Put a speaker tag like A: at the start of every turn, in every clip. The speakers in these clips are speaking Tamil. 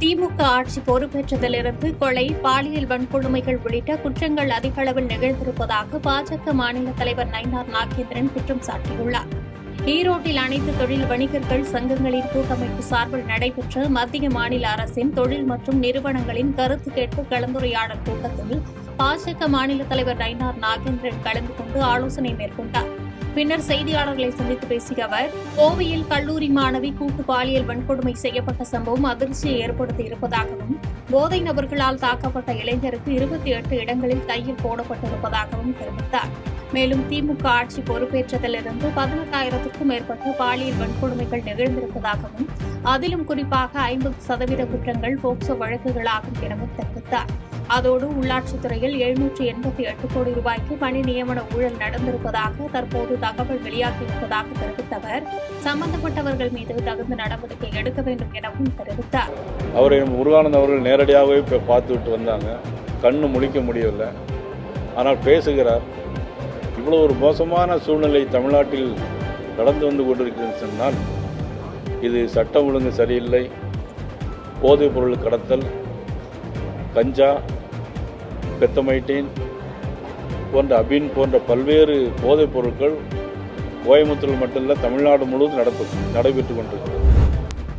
A: திமுக ஆட்சி பொறுப்பேற்றதிலிருந்து கொலை, பாலியல் வன்கொடுமைகள் உள்ளிட்ட குற்றங்கள் அதிக அளவில் நிகழ்ந்திருப்பதாக பாஜக மாநில தலைவர் நயினார் நாகேந்திரன் குற்றம் சாட்டியுள்ளார். ஈரோட்டில் அனைத்து தொழில் வணிகர்கள் சங்கங்களின் கூட்டமைப்பு சார்பில் நடைபெற்ற மத்திய மாநில அரசின் தொழில் மற்றும் நிறுவனங்களின் கருத்து கேட்பு கலந்துரையாடல் கூட்டத்தில் பாஜக மாநில தலைவர் நயினார் நாகேந்திரன் கலந்து கொண்டு ஆலோசனை மேற்கொண்டார். பின்னர் செய்தியாளர்களை சந்தித்து பேசிய அவர், கோவையில் கல்லூரி மாணவி கூட்டு பாலியல் வன்கொடுமை செய்யப்பட்ட சம்பவம் அதிர்ச்சியை ஏற்படுத்தி இருப்பதாகவும், போதை நபர்களால் தாக்கப்பட்ட இளைஞருக்கு 28 இடங்களில் தையல் போடப்பட்டிருப்பதாகவும் தெரிவித்தார். மேலும் திமுக ஆட்சி பொறுப்பேற்றதிலிருந்து 18,000க்கும் மேற்பட்ட பாலியல் வன்கொடுமைகள் நிகழ்ந்திருப்பதாகவும், அதிலும் குறிப்பாக 50% குற்றங்கள் போக்சோ வழக்குகளாகும் எனவும் தெரிவித்தார். அதோடு உள்ளாட்சித்துறையில் 788 கோடி ரூபாய்க்கு பணி நியமன ஊழல் நடந்திருப்பதாக தற்போது தகவல் வெளியாகியிருப்பதாக தெரிவித்த அவர், சம்பந்தப்பட்டவர்கள் மீது தகுந்த நடவடிக்கை எடுக்க வேண்டும் எனவும் தெரிவித்தார்.
B: அவரை முருகானந்த் அவர்கள் நேரடியாகவே பார்த்துவிட்டு வந்தாங்க. கண்ணு முழிக்க முடியவில்லை, ஆனால் பேசுகிறார். இவ்வளோ ஒரு மோசமான சூழ்நிலை தமிழ்நாட்டில் நடந்து வந்து கொண்டிருக்கிறது சொன்னால், இது சட்டம் ஒழுங்கு சரியில்லை, போதைப் பொருள் கடத்தல், கஞ்சா, பெத்தமைட்டின் போன்ற அபின் போன்ற பல்வேறு போதைப் பொருட்கள் கோயம்புத்தூர் மட்டுமல்ல தமிழ்நாடு முழுவதும் நடைபெற்று கொண்டிருக்கிறது.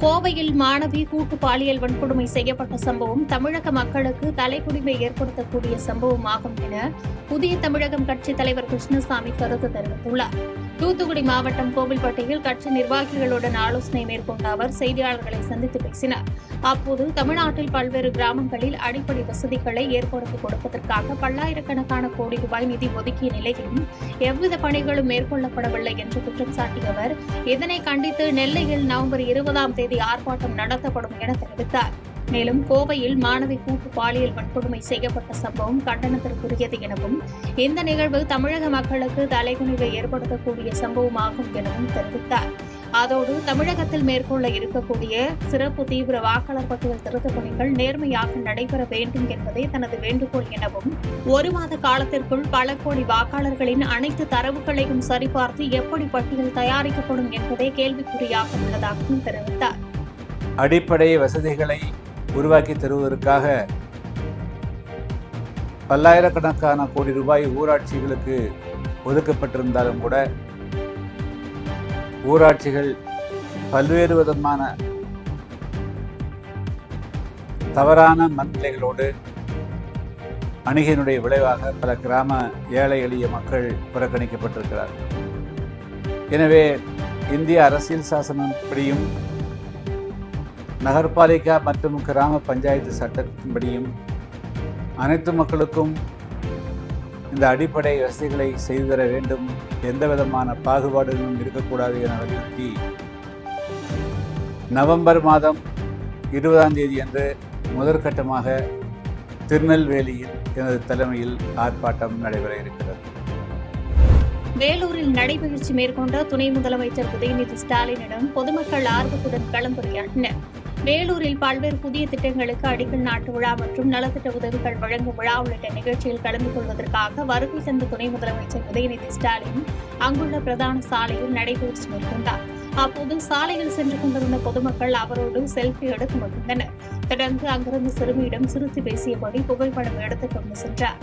A: கோவையில் மாணவி கூட்டு பாலியல் வன்கொடுமை செய்யப்பட்ட சம்பவம் தமிழக மக்களுக்கு தலைக்குடிமை ஏற்படுத்தக்கூடிய சம்பவமாகும் என புதிய தமிழகம் கட்சித் தலைவர் கிருஷ்ணசாமி கருத்து தெரிவித்துள்ளார். தூத்துக்குடி மாவட்டம் கோவில்பட்டியில் கட்சி நிர்வாகிகளுடன் ஆலோசனை மேற்கொண்ட அவர் செய்தியாளர்களை சந்தித்து பேசினார். அப்போது தமிழ்நாட்டில் பல்வேறு கிராமங்களில் அடிப்படை வசதிகளை ஏற்படுத்திக் கொடுப்பதற்காக பல்லாயிரக்கணக்கான கோடி ரூபாய் நிதி ஒதுக்கிய நிலையிலும் எவ்வித பணிகளும் மேற்கொள்ளப்படவில்லை என்று குற்றம் சாட்டிய அவர், இதனை கண்டித்து நெல்லையில் நவம்பர் 20ஆம் தேதி ஆர்ப்பாட்டம் நடத்தப்படும் என தெரிவித்தார். மேலும் கோவையில் மாணவி கூட்டு பாலியல் வன்கொடுமை செய்யப்பட்ட சம்பவம் கண்டனத்திற்குரியது எனவும், இந்த நிகழ்வு தமிழக மக்களுக்கு தலைகுனிவை ஏற்படுத்தக்கூடிய சம்பவமாகும் எனவும் தெரிவித்தார். அதோடு தமிழகத்தில் மேற்கொள்ள இருக்கக்கூடிய சிறப்பு தீவிர வாக்காளர் பட்டியல் திருத்தப் பணிகள் நேர்மையாக நடைபெற வேண்டும் என்பதே தனது வேண்டுகோள் எனவும், 1 மாத காலத்திற்குள் பல கோடி வாக்காளர்களின் அனைத்து தரவுகளையும் சரிபார்த்து எப்படி பட்டியல் தயாரிக்கப்படும் என்பதே கேள்விக்குறியாக உள்ளதாகவும் தெரிவித்தார்.
C: அடிப்படை வசதிகளை உருவாக்கி தருவதற்காக பல்லாயிரக்கணக்கான கோடி ரூபாய் ஊராட்சிகளுக்கு ஒதுக்கப்பட்டிருந்தாலும் கூட ஊராட்சிகள் பல்வேறு விதமான தவறான மனநிலைகளோடு அணுகினுடைய விளைவாக பல கிராம ஏழை எளிய மக்கள் புறக்கணிக்கப்பட்டிருக்கிறார். எனவே இந்திய அரசியல் சாசனப்படியும் நகர்பாலிகா மற்றும் கிராம பஞ்சாயத்து சட்டத்தின்படியும் அனைத்து மக்களுக்கும் இந்த அடிப்படை வசதிகளை செய்து தர வேண்டும், எந்த விதமான பாகுபாடுகளும் இருக்கக்கூடாது என வலியுறுத்தி நவம்பர் மாதம் 20ஆம் தேதி அன்று முதற்கட்டமாக திருநெல்வேலியில் எனது தலைமையில் ஆர்ப்பாட்டம் நடைபெற இருக்கிறது.
A: வேலூரில் நடைபயிற்சி மேற்கொண்ட துணை முதலமைச்சர் உதயநிதி ஸ்டாலினிடம் பொதுமக்கள் ஆர்வத்துடன் கலந்துரையாடினர். வேலூரில் பல்வேறு புதிய திட்டங்களுக்கு அடிக்கல் நாட்டு விழா மற்றும் நலத்திட்ட உதவிகள் வழங்கும் விழா உள்ளிட்ட நிகழ்ச்சியில் கலந்து கொள்வதற்காக வருகை தந்த துணை முதலமைச்சர் உதயநிதி ஸ்டாலின் அங்குள்ள பிரதான சாலையில் நடைபயிற்சி மேற்கொண்டார். அப்போது சாலையில் சென்று கொண்டிருந்த பொதுமக்கள் அவரோடு செல்ஃபி எடுத்து மகிழ்ந்தனர். தொடர்ந்து அங்கிருந்து சிறுமியிடம் சிரித்து பேசியபடி புகைப்படம் எடுத்துக் கொண்டு சென்றார்.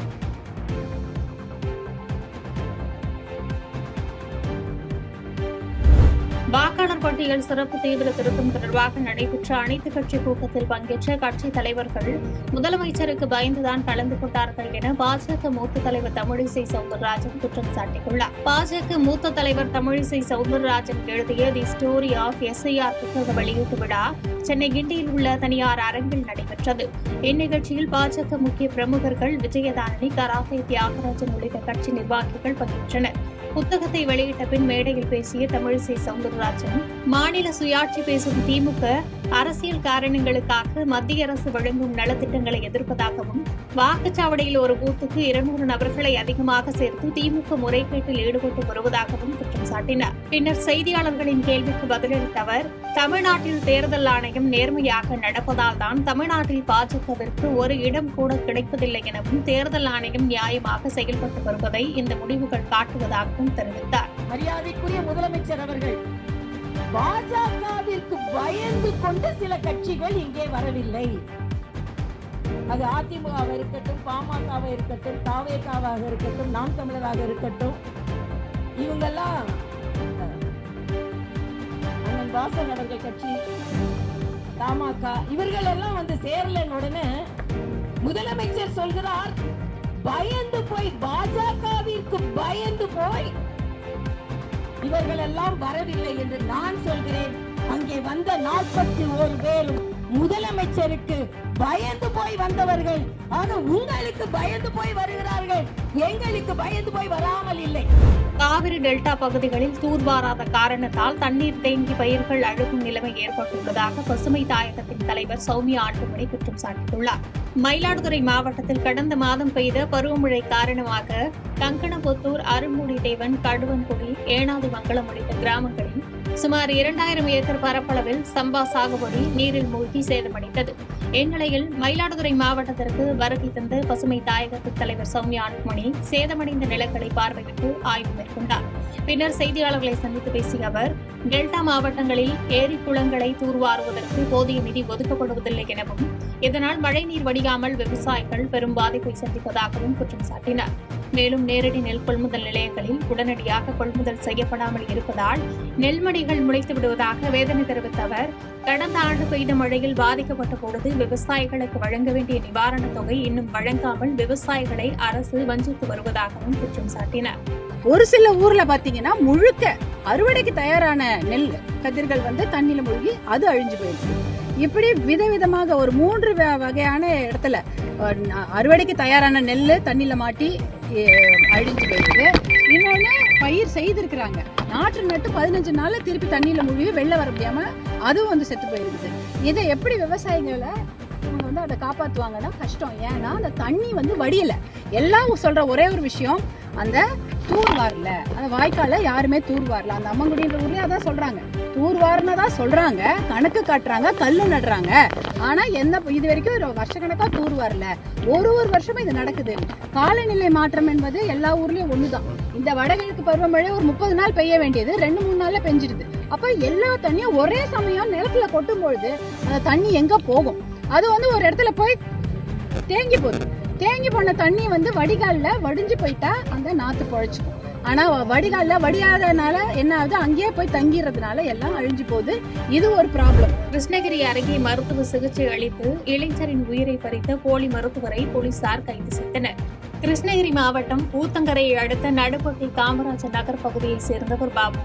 A: வாக்காளர் பட்டியல் சிறப்பு தீவிர திருத்தம் தொடர்பாக நடைபெற்ற அனைத்துக் கட்சி கூட்டத்தில் பங்கேற்ற கட்சித் தலைவர்கள் முதலமைச்சருக்கு பயந்துதான் கலந்து கொண்டார்கள் என பாஜக மூத்த தலைவர் தமிழிசை சவுந்தரராஜன் குற்றம் சாட்டியுள்ளார். பாஜக மூத்த தலைவர் தமிழிசை சவுந்தரராஜன் எழுதிய தி ஸ்டோரி ஆஃப் SIR புத்தக வெளியீட்டு விழா சென்னை கிண்டியில் உள்ள தனியார் அரங்கில் நடைபெற்றது. இந்நிகழ்ச்சியில் பாஜக முக்கிய பிரமுகர்கள் விஜயதாரணி, கராத்தே தியாகராஜன் உள்ளிட்ட கட்சி நிர்வாகிகள் பங்கேற்றனர். புத்தகத்தை வெளியிட்ட பின் மேடையில் பேசிய தமிழிசை சவுந்தரராஜன், மாநில சுயாட்சி பேசும் திமுக அரசியல் காரணங்களுக்காக மத்திய அரசு வழங்கும் நலத்திட்டங்களை எதிர்ப்பதாகவும், வாக்குச்சாவடியில் ஒரு பூத்துக்கு 200 நபர்களை அதிகமாக சேர்த்து திமுக முறைகேட்டில் ஈடுபட்டு வருவதாகவும் குற்றம் சாட்டினார். பின்னர் செய்தியாளர்களின் கேள்விக்கு பதிலளித்த அவர், தமிழ்நாட்டில் தேர்தல் ஆணையம் நேர்மையாக நடப்பதால் தான் தமிழ்நாட்டில் பாஜகவிற்கு ஒரு இடம் கூட கிடைப்பதில்லை எனவும், தேர்தல் ஆணையம் நியாயமாக செயல்பட்டு வருவதை இந்த முடிவுகள் காட்டுவதாகவும் தெரிவித்தார்.
D: மரியாதைக்குரிய முதலமைச்சர் அவர்கள் பாஜகவிற்கு பயந்து கொண்டு சில கட்சிகள் இங்கே வரவில்லை. அது அதிமுகவாக இருக்கட்டும், பாமகவாக இருக்கட்டும், தாவேகாவாக இருக்கட்டும், நாம் தமிழராக இருக்கட்டும், இவங்கெல்லாம் அண்ணன் வாசன் அவர்கள் கட்சி, தமாக, இவர்கள் எல்லாம் வந்து சேரல. உடனே முதலமைச்சர் சொல்கிறார், பயந்து போய், பாஜகவிற்கு பயந்து போய் இவர்கள் எல்லாம் வரவில்லை என்று நான் சொல்கிறேன். அங்கே வந்த 41 பேரும் முதலமைச்சருக்கு பயந்து போய் வந்தவர்கள். ஆக உங்களுக்கு பயந்து போய் வருகிறார்கள், எங்களுக்கு பயந்து போய் வராமல் இல்லை.
A: காவிரி டெல்டா பகுதிகளில் தூர்வாராத காரணத்தால் தண்ணீர் தேங்கி பயிர்கள் அழுகும் நிலைமை ஏற்பட்டுள்ளதாக பசுமை தாயகத்தின் தலைவர் சௌமியா ஆண்டுமணி குற்றம் சாட்டியுள்ளார். மயிலாடுதுறை மாவட்டத்தில் கடந்த மாதம் பெய்த பருவமழை காரணமாக கங்கணபுத்தூர், அருள்மொழிதேவன், கடுவன்குடி, ஏனாதிமங்கலம் உள்ளிட்ட கிராமங்களில் சுமார் 2000 ஏக்கர் பரப்பளவில் சம்பா சாகுபடி நீரில் மூழ்கி சேதமடைந்தது. இந்நிலையில் மயிலாடுதுறை மாவட்டத்திற்கு வருகை தந்த பசுமை தாயகத்தின் தலைவர் சௌமியா ஆண்டுமணி சேதமடைந்த நிலங்களை பார்வையிட்டு ஆய்வு மேற்கொண்டார். பின்னர் செய்தியாளர்களை சந்தித்து பேசிய அவர், டெல்டா மாவட்டங்களில் ஏரி குளங்களை தூர்வாருவதற்கு போதிய நிதி ஒதுக்கப்படுவதில்லை எனவும், இதனால் மழைநீர் வடியாமல் விவசாயிகள் பெரும் பாதிப்பை சந்திப்பதாகவும் குற்றம் சாட்டினார். மேலும் நேரடி நெல் கொள்முதல் நிலையங்களில் உடனடியாக கொள்முதல் செய்யப்படாமல் இருப்பதால் நெல்மணிகள் முளைத்து விடுவதாக வேதனை தெரிவித்த அவர், கடந்த ஆண்டு பெய்த மழையில் பாதிக்கப்பட்ட பொழுது விவசாயிகளுக்கு வழங்க வேண்டிய நிவாரணத் தொகை இன்னும் வழங்காமல் விவசாயிகளை அரசு வஞ்சித்து வருவதாகவும் குற்றம் சாட்டினார்.
E: ஒரு சில ஊர்ல பாத்தீங்கன்னா முழுக்க அறுவடைக்கு தயாரான நெல் கதிர்கள் வந்து தண்ணியில மூழ்கி அது அழிஞ்சு போயிருக்கு. இப்படி விதவிதமாக ஒரு 3 வகையான இடத்துல அறுவடைக்கு தயாரான நெல் தண்ணியில மாட்டி அழிஞ்சு போயிருக்கு. இன்னொன்னு பயிர் செய்திருக்கிறாங்க, நாற்று நட்டு 15 நாள்ல திருப்பி தண்ணியில மூழ்கி வெளில வர முடியாம அதுவும் வந்து செத்து போயிருக்குது. இதை எப்படி விவசாயிகளை இவங்க வந்து அதை காப்பாற்றுவாங்கன்னா கஷ்டம். ஏன்னா அந்த தண்ணி வந்து வடியல. எல்லாம் சொல்ற ஒரே ஒரு விஷயம், அந்த தூர்வாரல, அந்த வாய்க்கால யாருமே தூர்வாரல. அந்த அம்மங்குடின்ற ஊர்லயே அதான் சொல்றாங்க, தூர்வாருனதான் சொல்றாங்க, கணக்கு காட்டுறாங்க, கல்லு நடுறாங்க. ஆனா இது வரைக்கும் ஒரு வருஷக்கணக்கா தூர்வாரல. ஒரு வருஷமும் இது நடக்குது. காலநிலை மாற்றம் என்பது எல்லா ஊர்லயும் ஒண்ணுதான். இந்த வடகிழக்கு பருவமழை ஒரு 30 நாள் பெய்ய வேண்டியது 2-3 நாள்ல பெஞ்சிடுது. அப்ப எல்லா தண்ணியும் ஒரே சமயம் நிலத்துல கொட்டும் பொழுது அந்த தண்ணி எங்க போகும்? அது வந்து ஒரு இடத்துல போய் தேங்கி போகுது. தேங்கி போன தண்ணி வந்து வடிகால்ல வடிஞ்சு போயிட்டா அந்த நாத்து பொழைச்சுக்கும். ஆனா வடிகால்ல வடியாதனால என்ன ஆகுது, அங்கேயே போய் தங்கிறதுனால எல்லாம் அழிஞ்சு போகுது. இது ஒரு ப்ராப்ளம்.
A: கிருஷ்ணகிரி அருகே மருத்துவ சிகிச்சை அளித்து இளைஞரின் உயிரை பறித்த போலி மருத்துவரை போலீசார் கைது செய்தனர். கிருஷ்ணகிரி மாவட்டம் ஊத்தங்கரையை அடுத்த நடுப்பட்டி காமராஜர் நகர் பகுதியைச் சேர்ந்தவர் பாபு.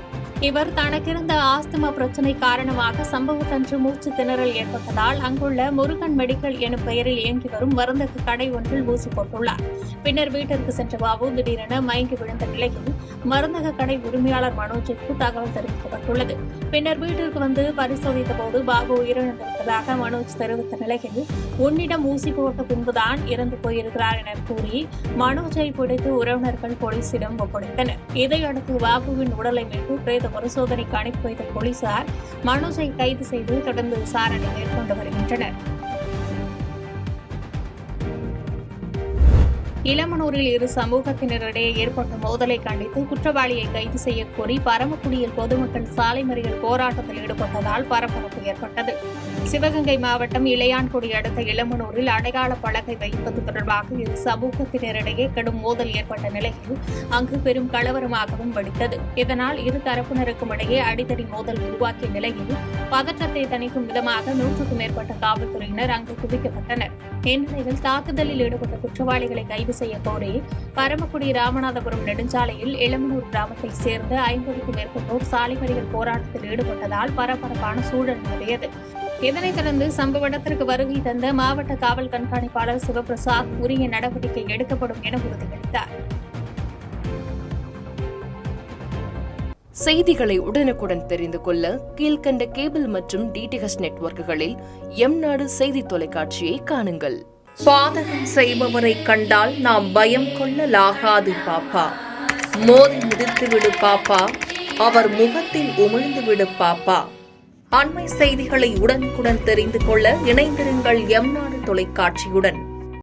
A: இவர் தனக்கிருந்த ஆஸ்துமா பிரச்சினை காரணமாக சம்பவத்தன்று மூச்சு திணறல் ஏற்பட்டதால் அங்குள்ள முருகன் மெடிக்கல் எனும் பெயரில் இயங்கி வரும் மருந்துக்கு கடை ஒன்றில் ஊசி போட்டுள்ளார். பின்னர் வீட்டிற்கு சென்ற பாபு திடீரென மயங்கி விழுந்த நிலையில் மருந்தக கடை உரிமையாளர் மனோஜுக்கு தகவல் தெரிவிக்கப்பட்டுள்ளது. பின்னர் வீட்டிற்கு வந்து பரிசோதித்த போது பாபு உயிரிழந்திருப்பதாக மனோஜ் தெரிவித்த நிலையில், உன்னிடம் ஊசி போட்ட பின்புதான் இறந்து போயிருக்கிறார் என கூறி மனோஜை பிடித்து உறவினர்கள் போலீசிடம் ஒப்படைத்தனர். இதையடுத்து பாபுவின் உடலை மீட்டு பிரேத பரிசோதனைக்கு அனுப்பி வைத்த போலீசார் மனோஜை கைது செய்து தொடர்ந்து விசாரணை மேற்கொண்டு வருகின்றனர். இளமனூரில் இரு சமூகத்தினரிடையே ஏற்பட்ட மோதலை கண்டித்து குற்றவாளியை கைது செய்யக்கோரி பரமக்குடியில் பொதுமக்கள் சாலை மறியல் போராட்டத்தில் ஈடுபட்டதால் பரபரப்பு ஏற்பட்டது. சிவகங்கை மாவட்டம் இளையான்குடி அடுத்த இளமனூரில் அடையாள பலகை வைப்பது தொடர்பாக இரு சமூகத்தினரிடையே கடும் மோதல் ஏற்பட்ட நிலையில் அங்கு பெரும் கலவரமாகவும் வெடித்தது. இதனால் இரு தரப்பினருக்கும் இடையே அடிதடி மோதல் உருவாக்கிய நிலையில் பதற்றத்தை தணிக்கும் விதமாக 100க்கும் மேற்பட்ட காவல்துறையினர் அங்கு குவிக்கப்பட்டனர். இந்நிலையில் தாக்குதலில் ஈடுபட்ட குற்றவாளிகளை கைது செய்ய கோரி பரமக்குடி ராமநாதபுரம் நெடுஞ்சாலையில் இளமனூர் கிராமத்தைச் சேர்ந்த 50க்கும் மேற்பட்டோர் சாலை மறியல் போராட்டத்தில் ஈடுபட்டதால் பரபரப்பான சூழல் நிலவியது. இதனைத் தொடர்ந்து சம்பவ இடத்திற்கு வருகை தந்த மாவட்ட காவல் கண்காணிப்பாளர் சிவபிரசாத் உரிய நடவடிக்கை எடுக்கப்படும் என உறுதியளித்தார்.
F: செய்திகளை உடனுக்குடன் தெரிந்து கொள்ள கீழ்கண்ட கேபிள் மற்றும் டிடிஎச் நெட்வொர்க்குகளில் எம்நாடு செய்தி தொலைக்காட்சியை காணுங்கள். பாதகம் செய்பவரை கண்டால் நாம் பயம் கொள்ளலாகாது பாப்பா. மோதி மிதித்து விடு பாப்பா, அவர் முகத்தில் உமிழ்ந்து விடு பாப்பா. அண்மை செய்திகளை உடனுக்குடன் தெரிந்து கொள்ள இணைந்திருங்கள் எம்நாடு தொலைக்காட்சியுடன்.